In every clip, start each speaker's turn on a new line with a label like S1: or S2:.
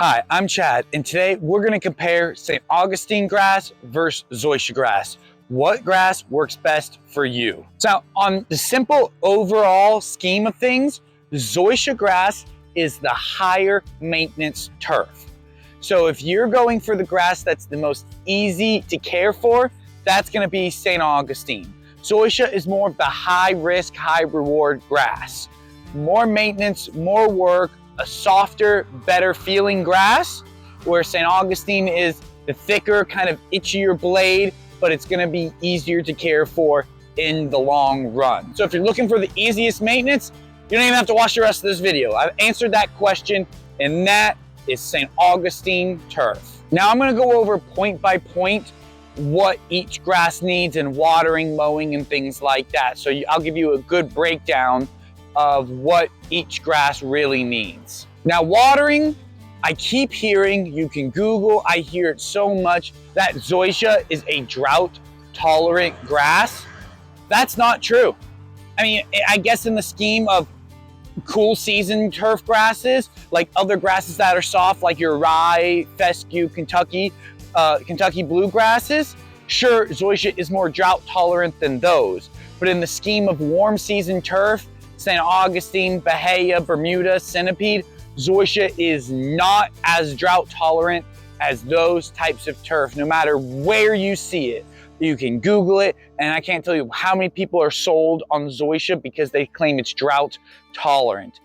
S1: Hi, I'm Chad, and today we're going to compare St. Augustine grass versus Zoysia grass. What grass works best for you? So on the simple overall scheme of things, Zoysia grass is the higher maintenance turf. So if you're going for the grass that's the most easy to care for, that's going to be St. Augustine. Zoysia is more of the high risk, high reward grass. More maintenance, more work, a softer, better feeling grass, where St. Augustine is the thicker, kind of itchier blade, but it's gonna be easier to care for in the long run. So if you're looking for the easiest maintenance, you don't even have to watch the rest of this video. I've answered that question, and that is St. Augustine turf. Now I'm gonna go over point by point what each grass needs and watering, mowing, and things like that. So I'll give you a good breakdown of what each grass really needs. Now watering, I keep hearing, you can Google, I hear it so much, that Zoysia is a drought tolerant grass. That's not true. I mean, I guess in the scheme of cool season turf grasses, like other grasses that are soft, like your rye, fescue, Kentucky bluegrasses, sure, Zoysia is more drought tolerant than those. But in the scheme of warm season turf, St. Augustine, Bahia, Bermuda, Centipede, Zoysia is not as drought tolerant as those types of turf, no matter where you see it. You can Google it, and I can't tell you how many people are sold on Zoysia because they claim it's drought tolerant.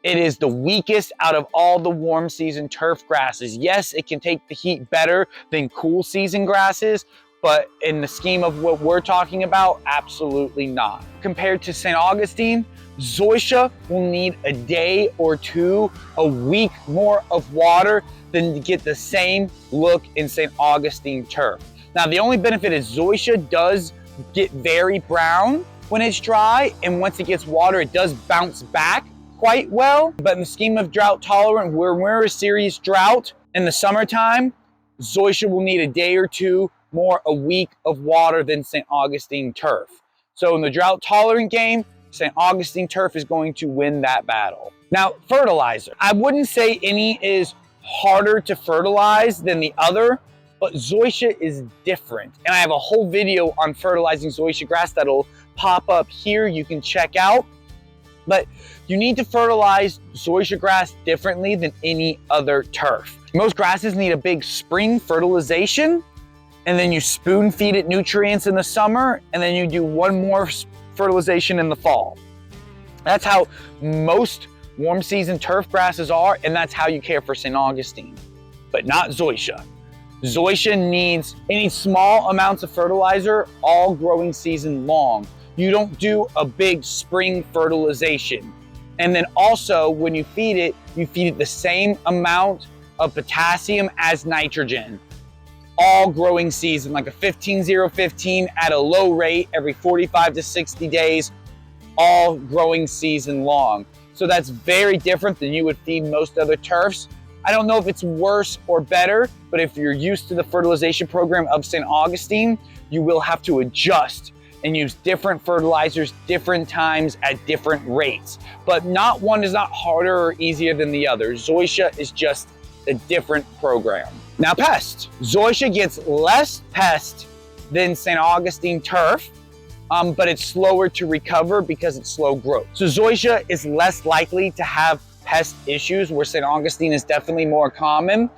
S1: It is the weakest out of all the warm season turf grasses. Yes, it can take the heat better than cool season grasses, but in the scheme of what we're talking about, absolutely not. Compared to St. Augustine, Zoysia will need a day or two, a week more of water than to get the same look in St. Augustine turf. Now, the only benefit is Zoysia does get very brown when it's dry, and once it gets water, it does bounce back quite well. But in the scheme of drought tolerant, where we're a serious drought in the summertime, Zoysia will need a day or two more, a week of water than St. Augustine turf. So in the drought tolerant game, St. Augustine turf is going to win that battle. Now, fertilizer. I wouldn't say any is harder to fertilize than the other, but Zoysia is different. And I have a whole video on fertilizing Zoysia grass that'll pop up here, you can check out. But you need to fertilize Zoysia grass differently than any other turf. Most grasses need a big spring fertilization, and then you spoon feed it nutrients in the summer, and then you do one more fertilization in the fall. That's how most warm season turf grasses are, and that's how you care for St. Augustine, but not Zoysia. Zoysia needs small amounts of fertilizer all growing season long. You don't do a big spring fertilization. And then also when you feed it the same amount of potassium as nitrogen. All growing season, like a 15-0-15 at a low rate every 45 to 60 days, all growing season long. So that's very different than you would feed most other turfs. I don't know if it's worse or better, but if you're used to the fertilization program of St. Augustine, you will have to adjust and use different fertilizers, different times at different rates. But not one is not harder or easier than the other. Zoysia is just a different program. Now pest. Zoysia gets less pest than St. Augustine turf, but it's slower to recover because it's slow growth. So Zoysia is less likely to have pest issues, where St. Augustine is definitely more common.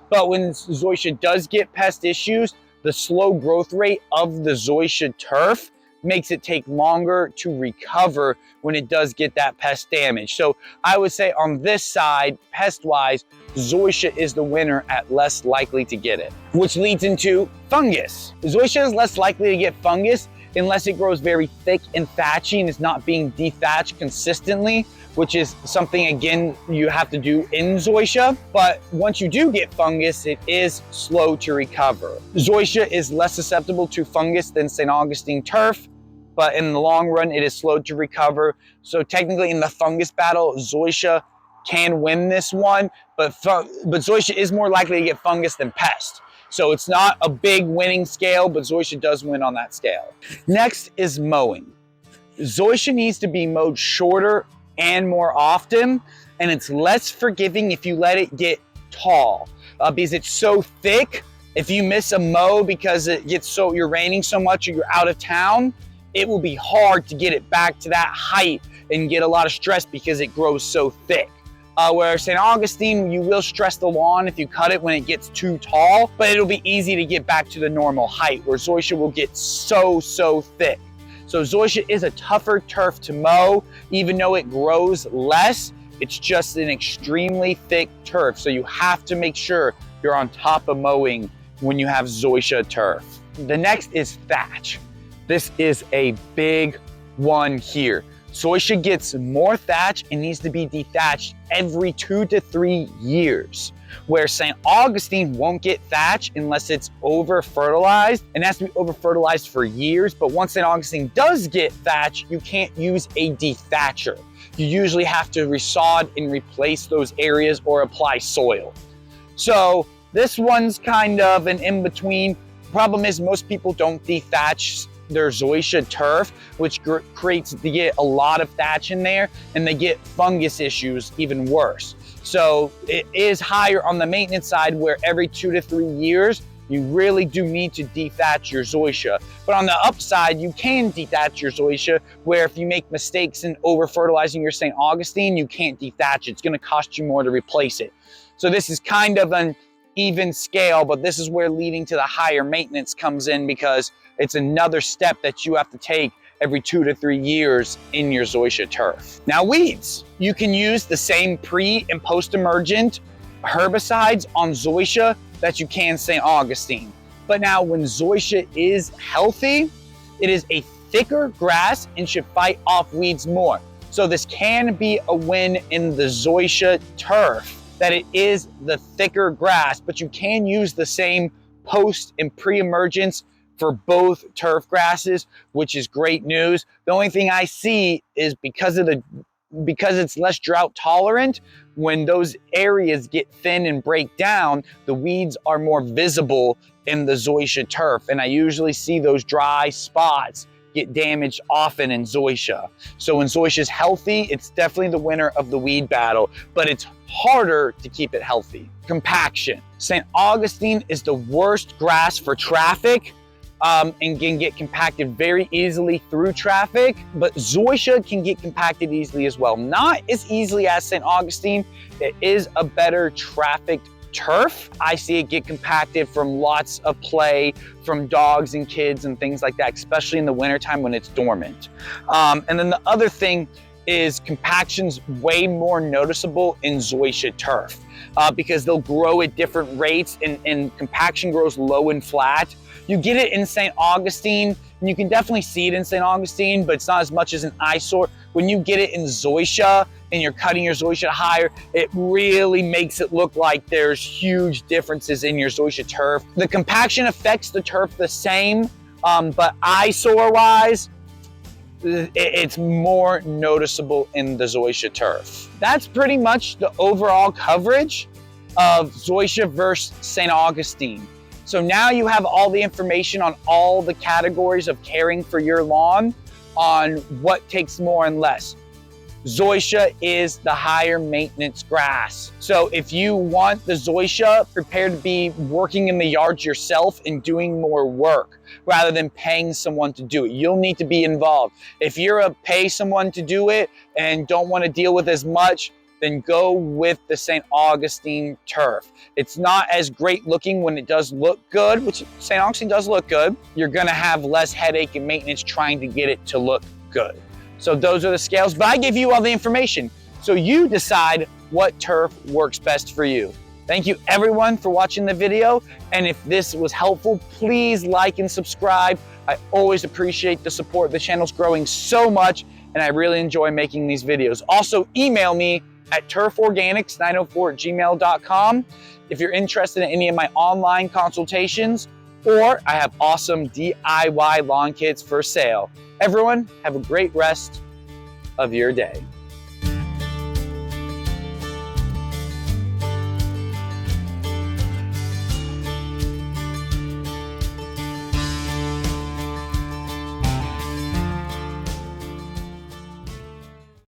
S1: But when Zoysia does get pest issues, the slow growth rate of the Zoysia turf makes it take longer to recover when it does get that pest damage. So I would say on this side, pest-wise, Zoysia is the winner at less likely to get it, which leads into fungus. Zoysia is less likely to get fungus unless it grows very thick and thatchy and is not being dethatched consistently, which is something, again, you have to do in Zoysia. But once you do get fungus, it is slow to recover. Zoysia is less susceptible to fungus than St. Augustine turf, but in the long run, it is slow to recover. So technically in the fungus battle, Zoysia can win this one, but Zoysia is more likely to get fungus than pest. So it's not a big winning scale, but Zoysia does win on that scale. Next is mowing. Zoysia needs to be mowed shorter and more often, and it's less forgiving if you let it get tall because it's so thick. If you miss a mow because you're raining so much or you're out of town, it will be hard to get it back to that height and get a lot of stress because it grows so thick. Where St. Augustine, you will stress the lawn if you cut it when it gets too tall, but it'll be easy to get back to the normal height, where Zoysia will get so thick. So Zoysia is a tougher turf to mow, even though it grows less. It's just an extremely thick turf, so you have to make sure you're on top of mowing when you have Zoysia turf. The next is thatch. This is a big one here. Zoysia gets more thatch and needs to be dethatched every 2 to 3 years, where St. Augustine won't get thatch unless it's over-fertilized, and it has to be over-fertilized for years. But once St. Augustine does get thatch, you can't use a dethatcher. You usually have to resod and replace those areas or apply soil. So this one's kind of an in-between. Problem is most people don't dethatch their Zoysia turf, which they get a lot of thatch in there, and they get fungus issues even worse. So it is higher on the maintenance side, where every 2 to 3 years, you really do need to dethatch your Zoysia. But on the upside, you can dethatch your Zoysia, where if you make mistakes in over-fertilizing your St. Augustine, you can't dethatch it. It's gonna cost you more to replace it. So this is kind of an even scale, but this is where leading to the higher maintenance comes in, because it's another step that you have to take every 2 to 3 years in your Zoysia turf. Now weeds, you can use the same pre and post-emergent herbicides on Zoysia that you can St. Augustine. But now when Zoysia is healthy, it is a thicker grass and should fight off weeds more. So this can be a win in the Zoysia turf, that it is the thicker grass, but you can use the same post and pre-emergence for both turf grasses, which is great news. The only thing I see is because it's less drought tolerant, when those areas get thin and break down, the weeds are more visible in the Zoysia turf. And I usually see those dry spots get damaged often in Zoysia. So when Zoysia is healthy, it's definitely the winner of the weed battle, but it's harder to keep it healthy. Compaction. St. Augustine is the worst grass for traffic and can get compacted very easily through traffic, but Zoysia can get compacted easily as well. Not as easily as St. Augustine. It is a better trafficked turf. I see it get compacted from lots of play from dogs and kids and things like that, especially in the wintertime when it's dormant. And then the other thing is compaction's way more noticeable in Zoysia turf because they'll grow at different rates, and compaction grows low and flat. You get it in St. Augustine, and you can definitely see it in St. Augustine, but it's not as much as an eyesore. When you get it in Zoysia and you're cutting your Zoysia higher, it really makes it look like there's huge differences in your Zoysia turf. The compaction affects the turf the same, but eyesore-wise, it's more noticeable in the Zoysia turf. That's pretty much the overall coverage of Zoysia versus St. Augustine. So now you have all the information on all the categories of caring for your lawn, on what takes more and less. Zoysia is the higher maintenance grass. So if you want the Zoysia, prepare to be working in the yards yourself and doing more work rather than paying someone to do it. You'll need to be involved. If you're a pay someone to do it and don't want to deal with as much, then go with the St. Augustine turf. It's not as great looking when it does look good, which St. Augustine does look good. You're gonna have less headache and maintenance trying to get it to look good. So those are the scales, but I give you all the information. So you decide what turf works best for you. Thank you everyone for watching the video. And if this was helpful, please like and subscribe. I always appreciate the support. The channel's growing so much and I really enjoy making these videos. Also email me at turforganics904@gmail.com if you're interested in any of my online consultations, or I have awesome DIY lawn kits for sale. Everyone, have a great rest of your day.